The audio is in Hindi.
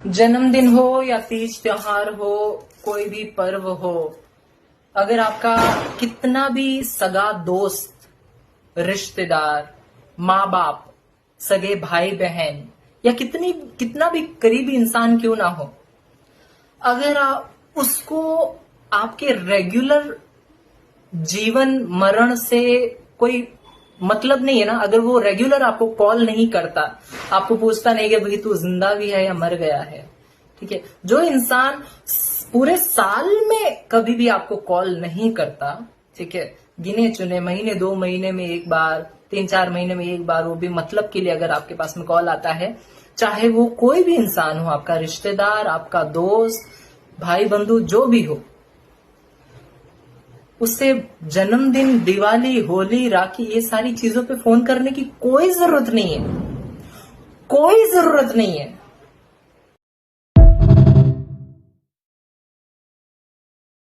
जन्मदिन हो या तीज त्योहार हो, कोई भी पर्व हो, अगर आपका कितना भी सगा दोस्त, रिश्तेदार, माँ बाप, सगे भाई बहन या कितना भी करीबी इंसान क्यों ना हो, अगर आप उसको आपके रेगुलर जीवन मरण से कोई मतलब नहीं है ना, अगर वो रेगुलर आपको कॉल नहीं करता, आपको पूछता नहीं कि भाई तू जिंदा भी है या मर गया है, ठीक है, जो इंसान पूरे साल में कभी भी आपको कॉल नहीं करता, ठीक है, गिने चुने महीने 2 महीने में एक बार, 3-4 महीने में एक बार, वो भी मतलब के लिए अगर आपके पास में कॉल आता है, चाहे वो कोई भी इंसान हो, आपका रिश्तेदार, आपका दोस्त, भाई बंधु, जो भी हो, उससे जन्मदिन, दिवाली, होली, राखी, ये सारी चीजों पे फोन करने की कोई जरूरत नहीं है, कोई जरूरत नहीं है।